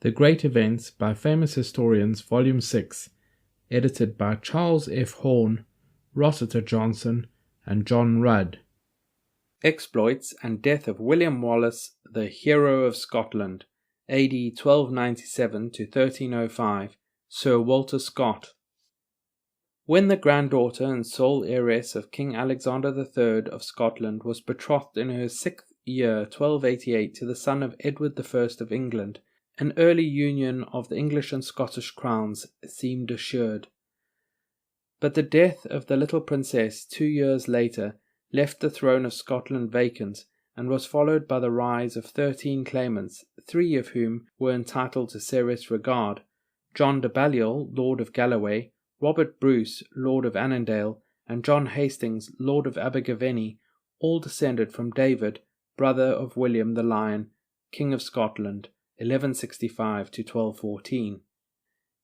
The Great Events by Famous Historians, Volume 6, edited by Charles F. Horn, Rossiter Johnson, and John Rudd. Exploits and Death of William Wallace, the Hero of Scotland, A.D. 1297 to 1305, Sir Walter Scott. When the granddaughter and sole heiress of King Alexander III of Scotland was betrothed in her 6th year 1288 to the son of Edward I of England, an early union of the English and Scottish crowns seemed assured. But the death of the little princess 2 years later left the throne of Scotland vacant, and was followed by the rise of 13 claimants, 3 of whom were entitled to serious regard: John de Balliol, Lord of Galloway, Robert Bruce, Lord of Annandale, and John Hastings, Lord of Abergavenny, all descended from David, brother of William the Lion, King of Scotland, 1165 to 1214.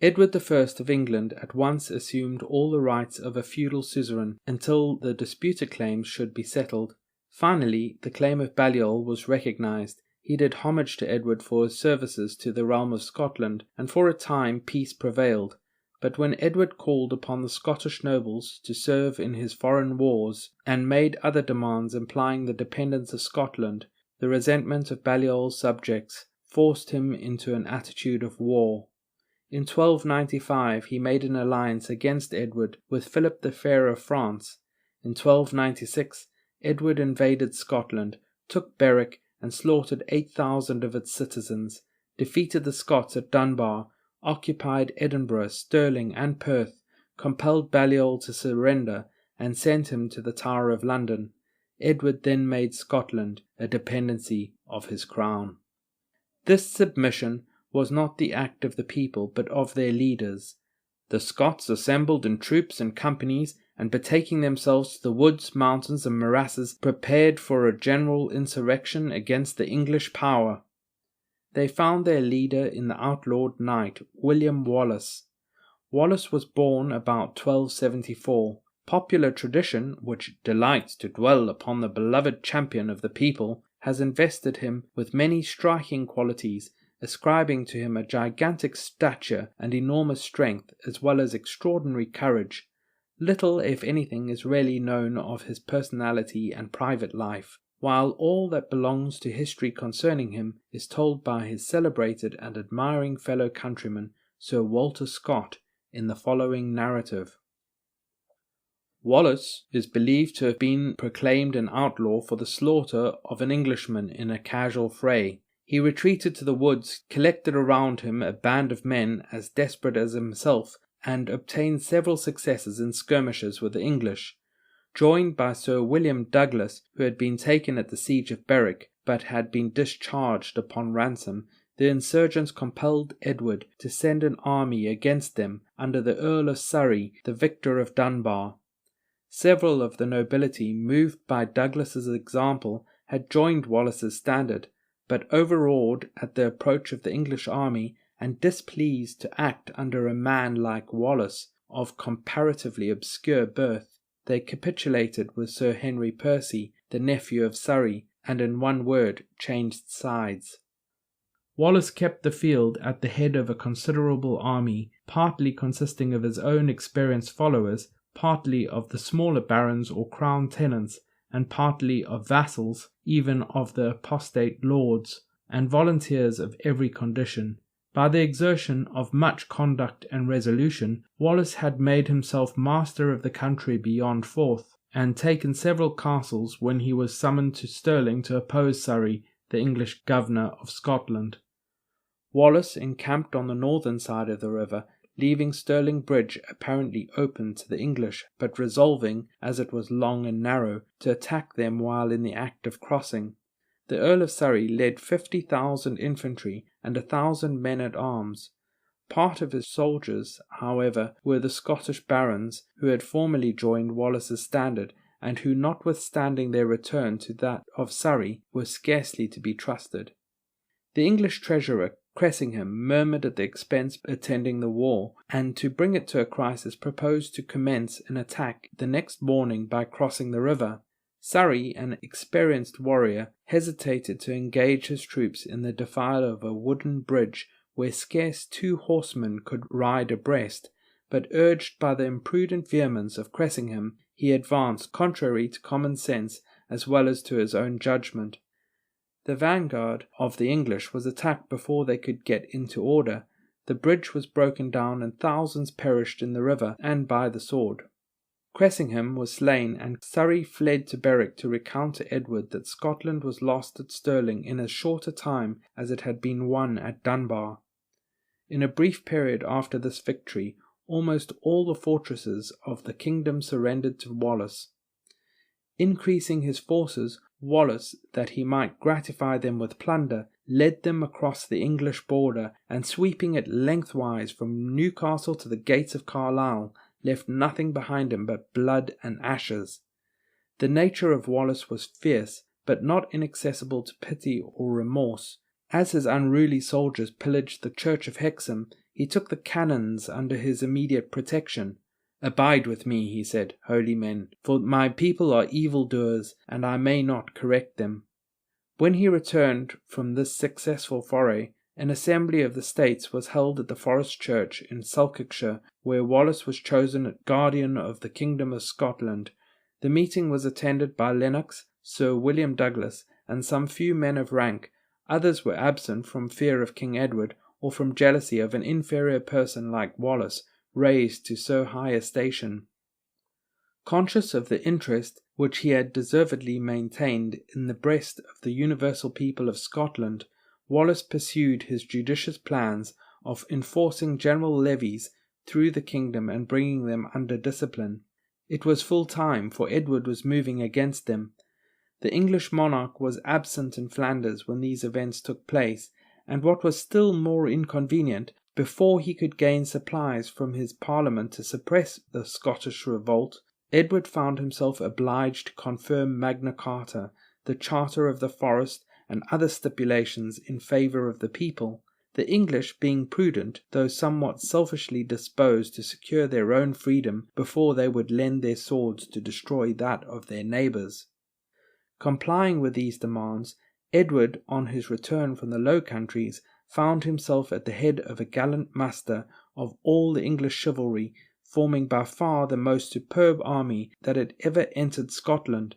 Edward I of England at once assumed all the rights of a feudal suzerain until the disputed claims should be settled. Finally, the claim of Balliol was recognized. He did homage to Edward for his services to the realm of Scotland, and for a time peace prevailed. But when Edward called upon the Scottish nobles to serve in his foreign wars, and made other demands implying the dependence of Scotland, the resentment of Balliol's subjects forced him into an attitude of war. In 1295 he made an alliance against Edward with Philip the Fair of France. In 1296 Edward invaded Scotland, took Berwick, and slaughtered 8,000 of its citizens, defeated the Scots at Dunbar, occupied Edinburgh, Stirling, and Perth, compelled Balliol to surrender, and sent him to the Tower of London. Edward then made Scotland a dependency of his crown. This submission was not the act of the people, but of their leaders. The Scots assembled in troops and companies, and betaking themselves to the woods, mountains, and morasses, prepared for a general insurrection against the English power. They found their leader in the outlawed knight, William Wallace. Wallace was born about 1274. Popular tradition, which delights to dwell upon the beloved champion of the people, has invested him with many striking qualities, ascribing to him a gigantic stature and enormous strength, as well as extraordinary courage. Little, if anything, is really known of his personality and private life, while all that belongs to history concerning him is told by his celebrated and admiring fellow countryman, Sir Walter Scott, in the following narrative. Wallace is believed to have been proclaimed an outlaw for the slaughter of an Englishman in a casual fray. He retreated to the woods, collected around him a band of men as desperate as himself, and obtained several successes in skirmishes with the English. Joined by Sir William Douglas, who had been taken at the siege of Berwick, but had been discharged upon ransom, the insurgents compelled Edward to send an army against them under the Earl of Surrey, the victor of Dunbar. Several of the nobility, moved by Douglas's example, had joined Wallace's standard, but overawed at the approach of the English army, and displeased to act under a man like Wallace, of comparatively obscure birth, they capitulated with Sir Henry Percy, the nephew of Surrey, and in one word changed sides. Wallace kept the field at the head of a considerable army, partly consisting of his own experienced followers, partly of the smaller barons or crown tenants, and partly of vassals, even of the apostate lords, and volunteers of every condition. By the exertion of much conduct and resolution, Wallace had made himself master of the country beyond Forth, and taken several castles when he was summoned to Stirling to oppose Surrey, the English governor of Scotland. Wallace encamped on the northern side of the river, leaving Stirling Bridge apparently open to the English, but resolving, as it was long and narrow, to attack them while in the act of crossing. The Earl of Surrey led 50,000 infantry and 1,000 men-at-arms. Part of his soldiers, however, were the Scottish barons, who had formerly joined Wallace's standard, and who, notwithstanding their return to that of Surrey, were scarcely to be trusted. The English treasurer, Cressingham, murmured at the expense attending the war, and to bring it to a crisis proposed to commence an attack the next morning by crossing the river. Surrey, an experienced warrior, hesitated to engage his troops in the defile of a wooden bridge where scarce 2 horsemen could ride abreast, but urged by the imprudent vehemence of Cressingham, he advanced contrary to common sense as well as to his own judgment. The vanguard of the English was attacked before they could get into order. The bridge was broken down and thousands perished in the river and by the sword. Cressingham was slain, and Surrey fled to Berwick to recount to Edward that Scotland was lost at Stirling in as short a time as it had been won at Dunbar. In a brief period after this victory, almost all the fortresses of the kingdom surrendered to Wallace. Increasing his forces, Wallace, that he might gratify them with plunder, led them across the English border, and sweeping it lengthwise from Newcastle to the gates of Carlisle, left nothing behind him but blood and ashes. The nature of Wallace was fierce, but not inaccessible to pity or remorse. As his unruly soldiers pillaged the church of Hexham, he took the canons under his immediate protection. "Abide with me," he said, "holy men, for my people are evildoers, and I may not correct them." When he returned from this successful foray, an assembly of the states was held at the Forest Church in Selkirkshire, where Wallace was chosen guardian of the kingdom of Scotland. The meeting was attended by Lennox, Sir William Douglas, and some few men of rank. Others were absent from fear of King Edward, or from jealousy of an inferior person like Wallace, raised to so high a station. Conscious of the interest which he had deservedly maintained in the breast of the universal people of Scotland, Wallace pursued his judicious plans of enforcing general levies through the kingdom and bringing them under discipline. It was full time, for Edward was moving against them. The English monarch was absent in Flanders when these events took place, and what was still more inconvenient, before he could gain supplies from his parliament to suppress the Scottish revolt, Edward found himself obliged to confirm Magna Carta, the Charter of the Forest, and other stipulations in favour of the people, the English being prudent, though somewhat selfishly disposed to secure their own freedom before they would lend their swords to destroy that of their neighbours. Complying with these demands, Edward, on his return from the Low Countries, found himself at the head of a gallant muster of all the English chivalry, forming by far the most superb army that had ever entered Scotland.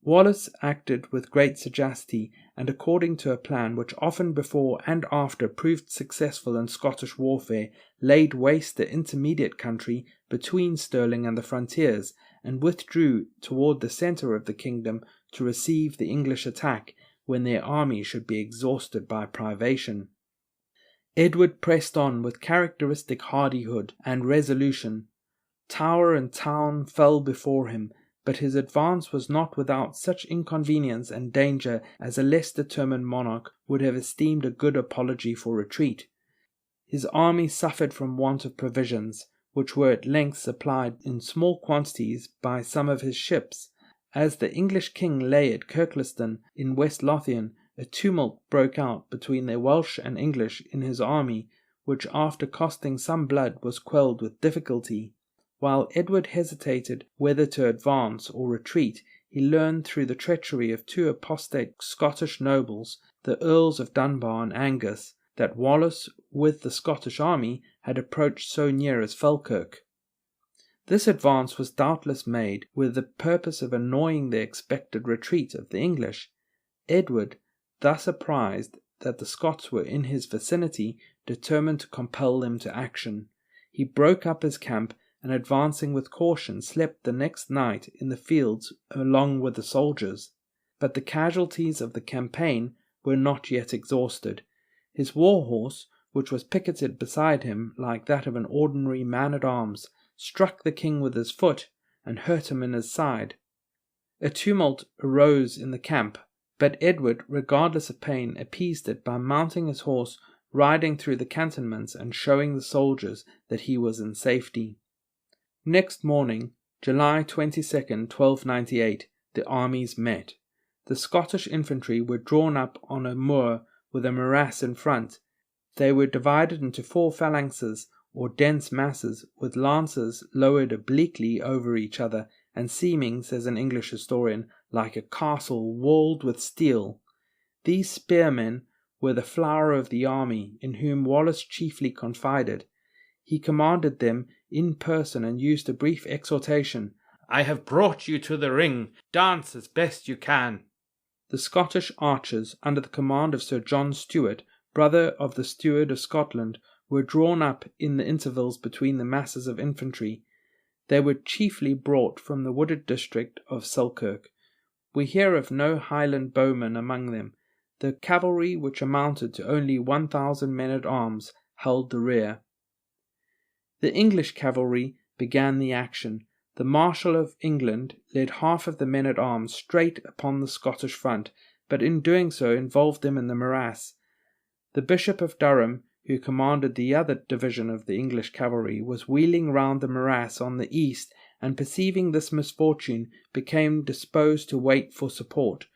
Wallace acted with great sagacity, and according to a plan which often before and after proved successful in Scottish warfare, laid waste the intermediate country between Stirling and the frontiers, and withdrew toward the centre of the kingdom to receive the English attack when their army should be exhausted by privation. Edward pressed on with characteristic hardihood and resolution. Tower and town fell before him, but his advance was not without such inconvenience and danger as a less determined monarch would have esteemed a good apology for retreat. His army suffered from want of provisions, which were at length supplied in small quantities by some of his ships. As the English king lay at Kirkliston in West Lothian, a tumult broke out between the Welsh and English in his army, which after costing some blood was quelled with difficulty. While Edward hesitated whether to advance or retreat, he learned through the treachery of 2 apostate Scottish nobles, the Earls of Dunbar and Angus, that Wallace with the Scottish army had approached so near as Falkirk. This advance was doubtless made with the purpose of annoying the expected retreat of the English. Edward, thus apprised that the Scots were in his vicinity, determined to compel them to action. He broke up his camp, and advancing with caution slept the next night in the fields along with the soldiers. But the casualties of the campaign were not yet exhausted. His war horse, which was picketed beside him like that of an ordinary man-at-arms, struck the king with his foot and hurt him in his side. A tumult arose in the camp, but Edward, regardless of pain, appeased it by mounting his horse, riding through the cantonments, and showing the soldiers that he was in safety. Next morning, July 22nd, 1298, the armies met. The Scottish infantry were drawn up on a moor with a morass in front. They were divided into 4 phalanxes, or dense masses, with lances lowered obliquely over each other, and seeming, says an English historian, like a castle walled with steel. These spearmen were the flower of the army, in whom Wallace chiefly confided. He commanded them in person and used a brief exhortation. "I have brought you to the ring. Dance as best you can." The Scottish archers, under the command of Sir John Stewart, brother of the Steward of Scotland, were drawn up in the intervals between the masses of infantry. They were chiefly brought from the wooded district of Selkirk. We hear of no Highland bowmen among them. The cavalry, which amounted to only 1,000 men-at-arms, held the rear. The English cavalry began the action. The Marshal of England led half of the men-at-arms straight upon the Scottish front, but in doing so involved them in the morass. The Bishop of Durham, who commanded the other division of the English cavalry, was wheeling round the morass on the east, and perceiving this misfortune, became disposed to wait for support.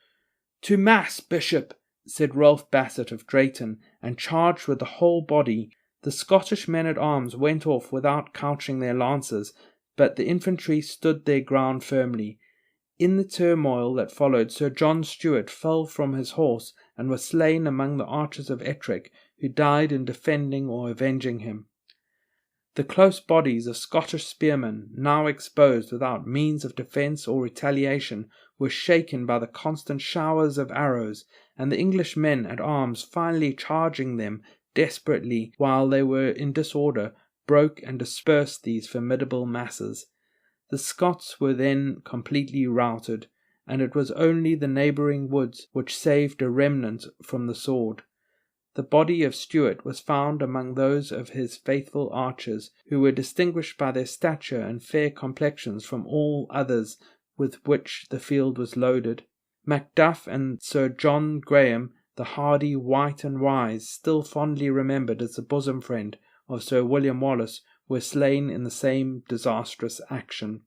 "To mass, Bishop!" said Rolf Bassett of Drayton, and charged with the whole body. The Scottish men-at-arms went off without couching their lances, but the infantry stood their ground firmly. In the turmoil that followed, Sir John Stewart fell from his horse and was slain among the archers of Ettrick, who died in defending or avenging him. The close bodies of Scottish spearmen, now exposed without means of defence or retaliation, were shaken by the constant showers of arrows, and the English men-at-arms, finally charging them desperately while they were in disorder, broke and dispersed these formidable masses. The Scots were then completely routed, and it was only the neighbouring woods which saved a remnant from the sword. The body of Stewart was found among those of his faithful archers, who were distinguished by their stature and fair complexions from all others with which the field was loaded. Macduff and Sir John Graham, the hardy Wight and Wise, still fondly remembered as the bosom friend of Sir William Wallace, were slain in the same disastrous action.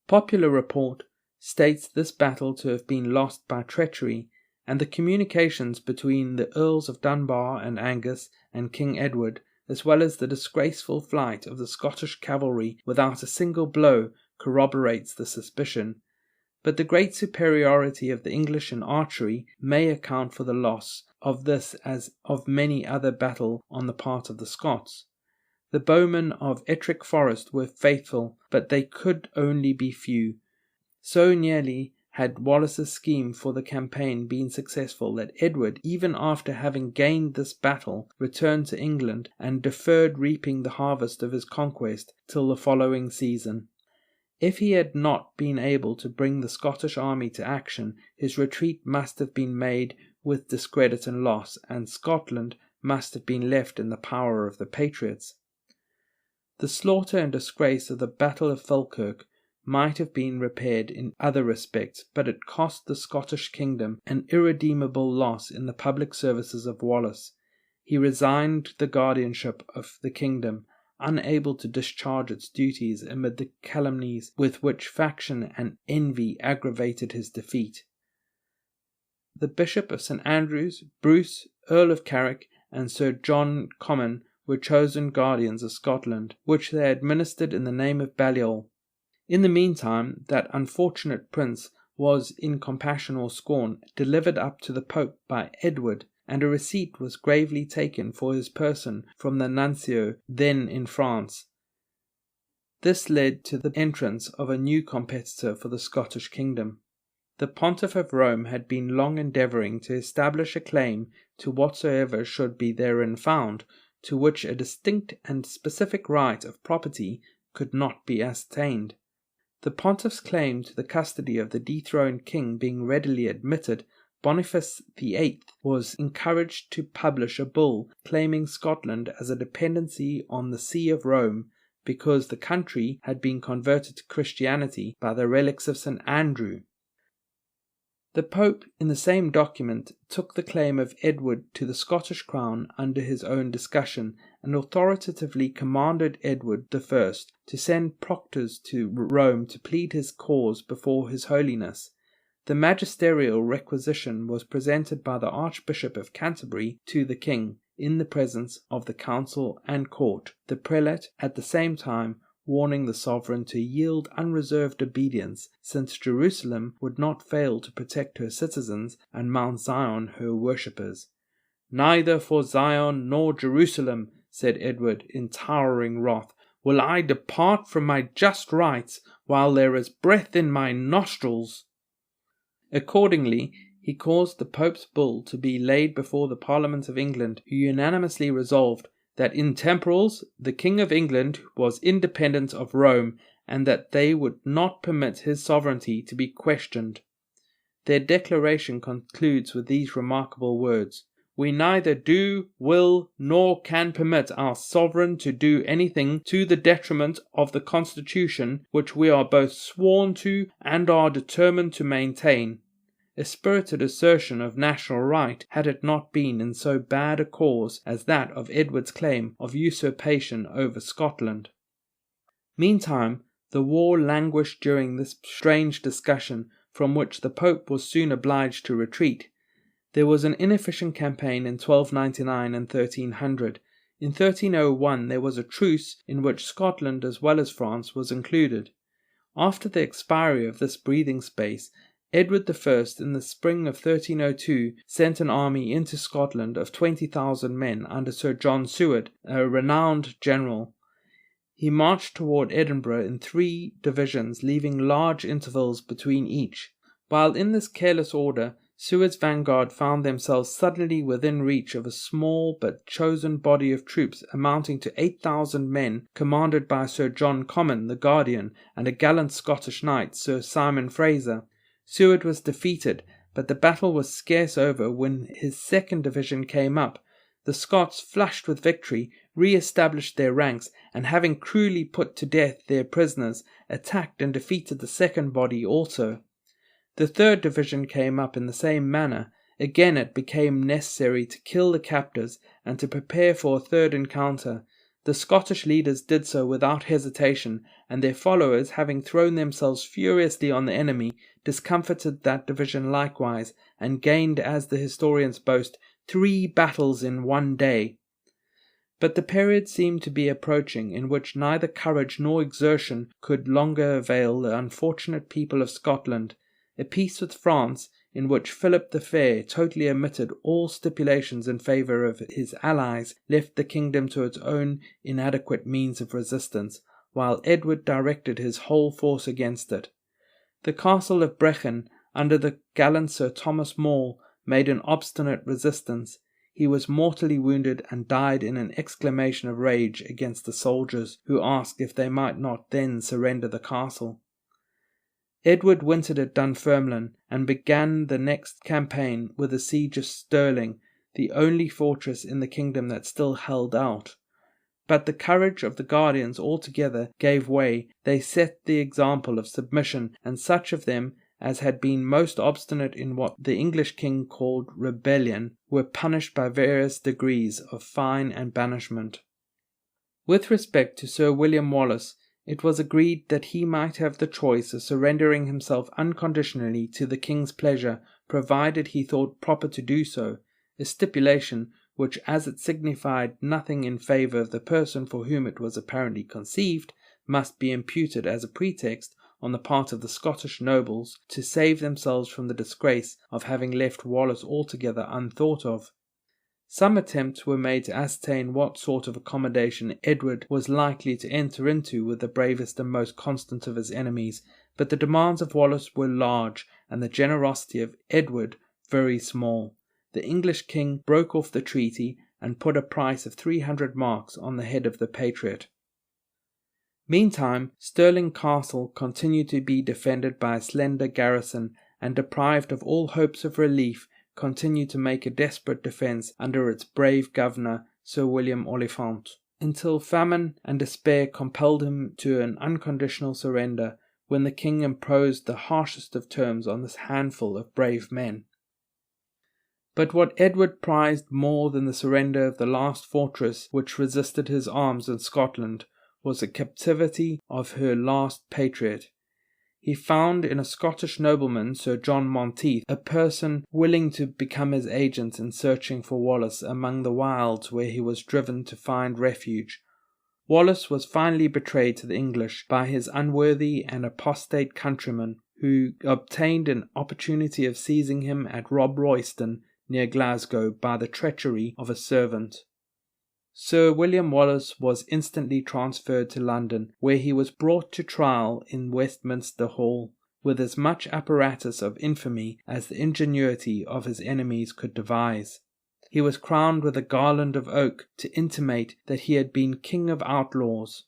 Popular report states this battle to have been lost by treachery, and the communications between the Earls of Dunbar and Angus and King Edward, as well as the disgraceful flight of the Scottish cavalry without a single blow, corroborates the suspicion. But the great superiority of the English in archery may account for the loss of this as of many other battle on the part of the Scots. The bowmen of Ettrick Forest were faithful, but they could only be few. So nearly had Wallace's scheme for the campaign been successful that Edward, even after having gained this battle, returned to England and deferred reaping the harvest of his conquest till the following season. If he had not been able to bring the Scottish army to action, his retreat must have been made with discredit and loss, and Scotland must have been left in the power of the patriots. The slaughter and disgrace of the Battle of Falkirk might have been repaired in other respects, but it cost the Scottish kingdom an irredeemable loss in the public services of Wallace. He resigned the guardianship of the kingdom, unable to discharge its duties amid the calumnies with which faction and envy aggravated his defeat. The Bishop of St. Andrews, Bruce, Earl of Carrick, and Sir John Comyn were chosen guardians of Scotland, which they administered in the name of Balliol. In the meantime, that unfortunate prince was, in compassion or scorn, delivered up to the Pope by Edward, and a receipt was gravely taken for his person from the nuncio then in France. This led to the entrance of a new competitor for the Scottish kingdom. The Pontiff of Rome had been long endeavouring to establish a claim to whatsoever should be therein found, to which a distinct and specific right of property could not be ascertained. The pontiff's claim to the custody of the dethroned king being readily admitted, Boniface VIII was encouraged to publish a bull claiming Scotland as a dependency on the See of Rome, because the country had been converted to Christianity by the relics of St. Andrew. The Pope, in the same document, took the claim of Edward to the Scottish crown under his own discussion, and authoritatively commanded Edward I to send proctors to Rome to plead his cause before His Holiness. The magisterial requisition was presented by the Archbishop of Canterbury to the king, in the presence of the council and court, the prelate at the same time warning the sovereign to yield unreserved obedience, since Jerusalem would not fail to protect her citizens and Mount Zion her worshippers. "Neither for Zion nor Jerusalem," said Edward in towering wrath, "will I depart from my just rights while there is breath in my nostrils." Accordingly, he caused the Pope's bull to be laid before the Parliament of England, who unanimously resolved that in temporals the King of England was independent of Rome, and that they would not permit his sovereignty to be questioned. Their declaration concludes with these remarkable words: "We neither do, will, nor can permit our sovereign to do anything to the detriment of the Constitution which we are both sworn to and are determined to maintain." A spirited assertion of national right, had it not been in so bad a cause as that of Edward's claim of usurpation over Scotland. Meantime, the war languished during this strange discussion, from which the Pope was soon obliged to retreat. There was an inefficient campaign in 1299 and 1300. In 1301 there was a truce in which Scotland as well as France was included. After the expiry of this breathing space, Edward I, in the spring of 1302, sent an army into Scotland of 20,000 men under Sir John Seward, a renowned general. He marched toward Edinburgh in 3 divisions, leaving large intervals between each. While in this careless order, Seward's vanguard found themselves suddenly within reach of a small but chosen body of troops amounting to 8,000 men, commanded by Sir John Comyn, the Guardian, and a gallant Scottish knight, Sir Simon Fraser. Seward was defeated, but the battle was scarce over when his 2nd division came up. The Scots, flushed with victory, re-established their ranks, and having cruelly put to death their prisoners, attacked and defeated the second body also. The 3rd division came up in the same manner. Again it became necessary to kill the captives and to prepare for a third encounter. The Scottish leaders did so without hesitation, and their followers, having thrown themselves furiously on the enemy, discomfited that division likewise, and gained, as the historians boast, 3 battles in one day. But the period seemed to be approaching in which neither courage nor exertion could longer avail the unfortunate people of Scotland. A peace with France, in which Philip the Fair totally omitted all stipulations in favour of his allies, left the kingdom to its own inadequate means of resistance, while Edward directed his whole force against it. The castle of Brechin, under the gallant Sir Thomas More, made an obstinate resistance. He was mortally wounded and died in an exclamation of rage against the soldiers, who asked if they might not then surrender the castle. Edward wintered at Dunfermline, and began the next campaign with the siege of Stirling, the only fortress in the kingdom that still held out. But the courage of the Guardians altogether gave way. They set the example of submission, and such of them as had been most obstinate in what the English king called rebellion were punished by various degrees of fine and banishment. With respect to Sir William Wallace, it was agreed that he might have the choice of surrendering himself unconditionally to the king's pleasure, provided he thought proper to do so, a stipulation which, as it signified nothing in favour of the person for whom it was apparently conceived, must be imputed as a pretext on the part of the Scottish nobles to save themselves from the disgrace of having left Wallace altogether unthought of. Some attempts were made to ascertain what sort of accommodation Edward was likely to enter into with the bravest and most constant of his enemies, but the demands of Wallace were large, and the generosity of Edward very small. The English king broke off the treaty, and put a price of 300 marks on the head of the patriot. Meantime, Stirling Castle continued to be defended by a slender garrison, and deprived of all hopes of relief, continued to make a desperate defence under its brave governor, Sir William Oliphant, until famine and despair compelled him to an unconditional surrender, when the king imposed the harshest of terms on this handful of brave men. But what Edward prized more than the surrender of the last fortress which resisted his arms in Scotland was the captivity of her last patriot. He found in a Scottish nobleman, Sir John Monteith, a person willing to become his agent in searching for Wallace among the wilds where he was driven to find refuge. Wallace was finally betrayed to the English by his unworthy and apostate countrymen, who obtained an opportunity of seizing him at Rob Royston, near Glasgow by the treachery of a servant. Sir William Wallace was instantly transferred to London, where he was brought to trial in Westminster Hall, with as much apparatus of infamy as the ingenuity of his enemies could devise. He was crowned with a garland of oak to intimate that he had been king of outlaws.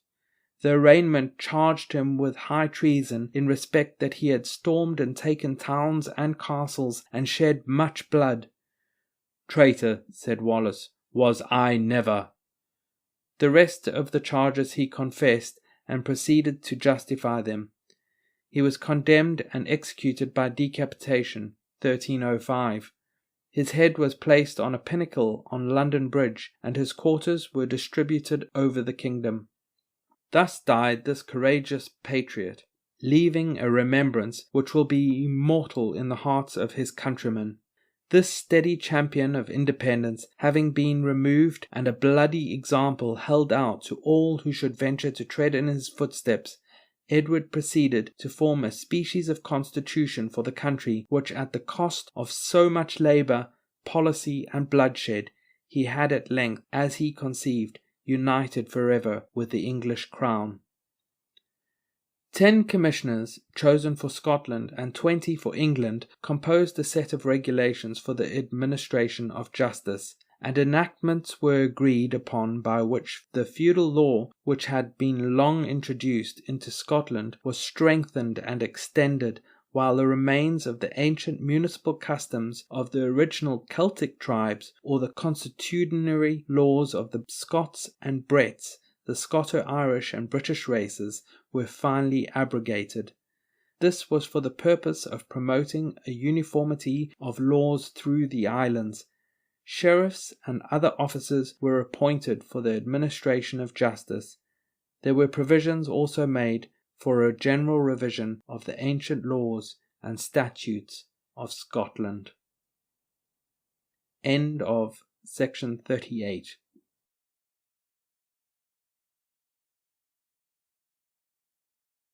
The arraignment charged him with high treason in respect that he had stormed and taken towns and castles and shed much blood. "Traitor," said Wallace, "was I never." The rest of the charges he confessed and proceeded to justify them. He was condemned and executed by decapitation, 1305. His head was placed on a pinnacle on London Bridge, and his quarters were distributed over the kingdom. Thus died this courageous patriot, leaving a remembrance which will be immortal in the hearts of his countrymen. This steady champion of independence having been removed and a bloody example held out to all who should venture to tread in his footsteps, Edward proceeded to form a species of constitution for the country, which at the cost of so much labour, policy, and bloodshed, he had at length, as he conceived, united forever with the English crown. 10 commissioners, chosen for Scotland and 20 for England, composed a set of regulations for the administration of justice, and enactments were agreed upon by which the feudal law, which had been long introduced into Scotland, was strengthened and extended, while the remains of the ancient municipal customs of the original Celtic tribes, or the consuetudinary laws of the Scots and Brets, the Scoto-Irish and British races, were finally abrogated. This was for the purpose of promoting a uniformity of laws through the islands. Sheriffs and other officers were appointed for the administration of justice. There were provisions also made for a general revision of the ancient laws and statutes of Scotland. End of section 38.